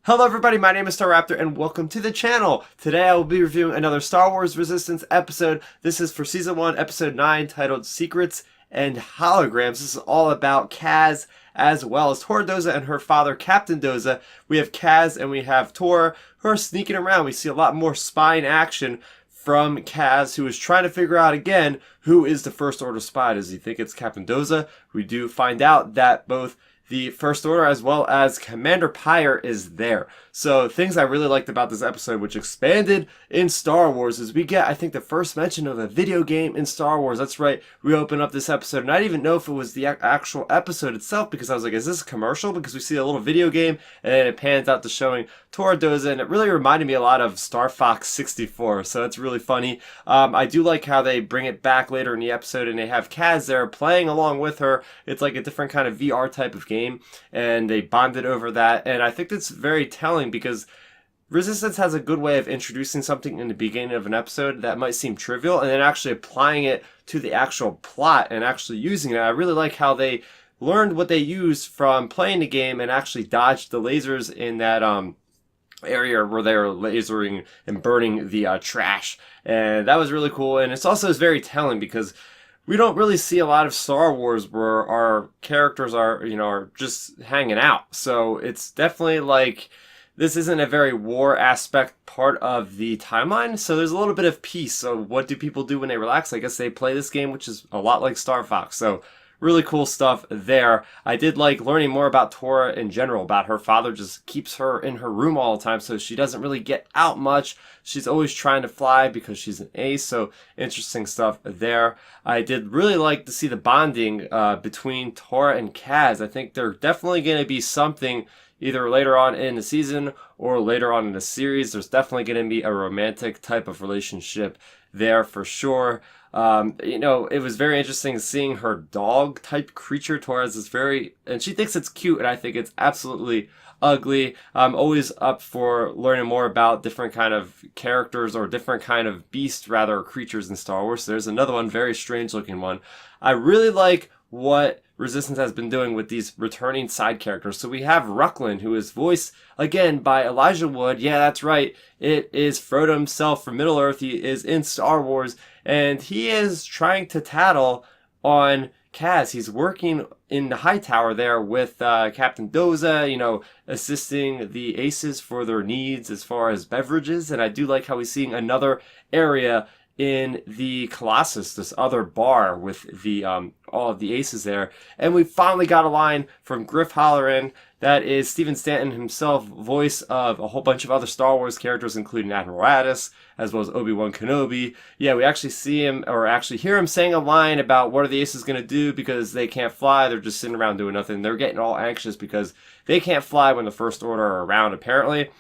Hello everybody, my name is Starrapter and welcome to the channel. Today I will be reviewing another Star Wars Resistance episode. This is for Season 1, Episode 9, titled Secrets and Holograms. This is all about Kaz as well as Tora Doza and her father, Captain Doza. We have Kaz and we have Tora who are sneaking around. We see a lot more spying action from Kaz, who is trying to figure out again who is the First Order spy. Does he think it's Captain Doza? We do find out that both the First Order as well as Commander Pyre is there. So things I really liked about this episode, which expanded in Star Wars, is we get, I think, the first mention of a video game in Star Wars. That's right, we open up this episode, and I didn't even know if it was the actual episode itself, because I was like, is this a commercial? Because we see a little video game, and then it pans out to showing Tora Doza, and it really reminded me a lot of Star Fox 64, so it's really funny. I do like how they bring it back later in the episode, and they have Kaz there playing along with her. It's like a different kind of VR type of game, and they bonded over that, and I think that's very telling because Resistance has a good way of introducing something in the beginning of an episode that might seem trivial and then actually applying it to the actual plot and actually using it. I really like how they learned what they used from playing the game and actually dodged the lasers in that area where they were lasering and burning the trash, and that was really cool. And it's also very telling because we don't really see a lot of Star Wars where our characters are just hanging out. So it's definitely like this isn't a very war aspect part of the timeline. So there's a little bit of peace. So what do people do when they relax? I guess they play this game, which is a lot like Star Fox. So really cool stuff there. I did like learning more about Tora in general, about her father just keeps her in her room all the time, so she doesn't really get out much. She's always trying to fly because she's an ace, so interesting stuff there. I did really like to see the bonding between Tora and Kaz. I think they're definitely going to be something either later on in the season or later on in the series. There's definitely going to be a romantic type of relationship there for sure. It was very interesting seeing her dog type creature. Torres is and she thinks it's cute, and I think it's absolutely ugly. I'm always up for learning more about different kind of characters or different kind of beasts, rather, or creatures in Star Wars. So there's another one, very strange looking one. I really like what Resistance has been doing with these returning side characters. So we have Rucklin, who is voiced again by Elijah Wood. Yeah, that's right. It is Frodo himself from Middle Earth. He is in Star Wars, and he is trying to tattle on Kaz. He's working in the high tower there with Captain Doza, assisting the aces for their needs as far as beverages. And I do like how he's seeing another area in the Colossus, this other bar with the all of the aces there. And we finally got a line from Griff Halloran. That is Stephen Stanton himself, voice of a whole bunch of other Star Wars characters, including Admiral Addis, as well as Obi-Wan Kenobi. Yeah, we actually see him, or actually hear him saying a line about what are the aces going to do because they can't fly. They're just sitting around doing nothing. They're getting all anxious because they can't fly when the First Order are around, apparently.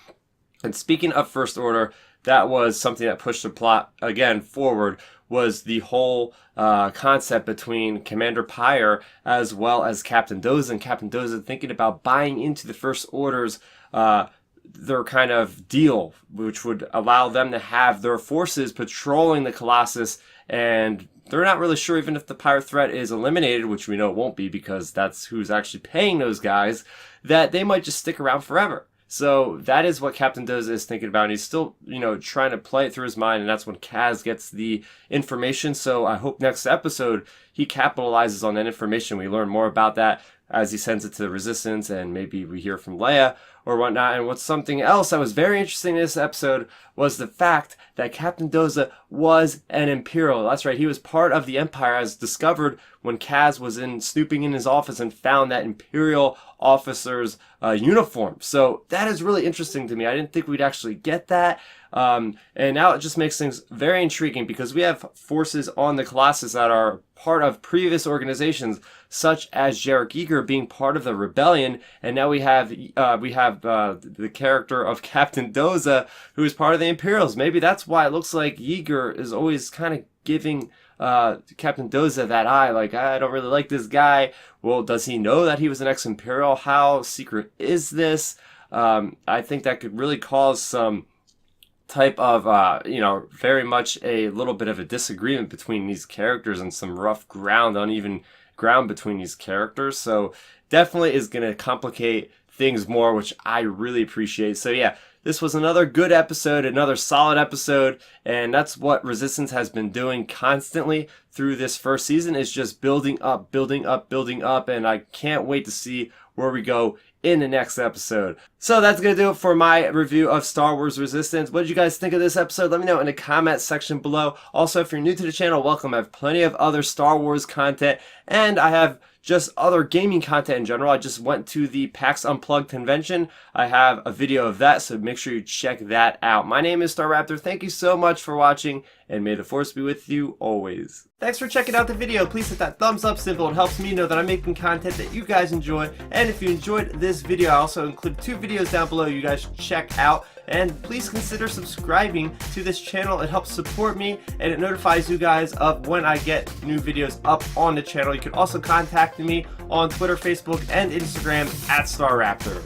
And speaking of First Order, that was something that pushed the plot again forward, was the whole concept between Commander Pyre as well as Captain Doza, and Captain Doza thinking about buying into the First Order's their kind of deal, which would allow them to have their forces patrolling the Colossus, and they're not really sure even if the pirate threat is eliminated, which we know it won't be because that's who's actually paying those guys, that they might just stick around forever. So that is what Captain Doza is thinking about, and he's still, trying to play it through his mind, and that's when Kaz gets the information. So I hope next episode he capitalizes on that information. We learn more about that as he sends it to the Resistance, and maybe we hear from Leia or whatnot. And what's something else that was very interesting in this episode was the fact that Captain Doza was an Imperial. That's right, he was part of the Empire, as discovered when Kaz was snooping in his office and found that Imperial officer's uniform. So that is really interesting to me. I didn't think we'd actually get that. And now it just makes things very intriguing because we have forces on the Colossus that are part of previous organizations, such as Jarek Yeager being part of the rebellion, and now we have the character of Captain Doza, who is part of the Imperials. Maybe that's why it looks like Yeager is always kind of giving Captain Doza that eye, like, I don't really like this guy. Well, does he know that he was an ex-Imperial? How secret is this? I think that could really cause some type of, very much a little bit of a disagreement between these characters and some rough ground, uneven ground between these characters. So definitely is going to complicate things more, which I really appreciate. So yeah, this was another good episode, another solid episode, and that's what Resistance has been doing constantly through this first season, is just building up, building up, building up, and I can't wait to see where we go in the next episode. So that's going to do it for my review of Star Wars Resistance. What did you guys think of this episode? Let me know in the comment section below. Also, if you're new to the channel, welcome. I have plenty of other Star Wars content, and I have just other gaming content in general. I just went to the PAX Unplugged convention. I have a video of that, so make sure you check that out. My name is Starrapter. Thank you so much for watching, and may the Force be with you always. Thanks for checking out the video. Please hit that thumbs up symbol. It helps me know that I'm making content that you guys enjoy. And if you enjoyed this video, I also include 2 videos down below you guys should check out. And please consider subscribing to this channel. It helps support me, and it notifies you guys of when I get new videos up on the channel. You can also contact me on Twitter, Facebook, and Instagram at Starrapter.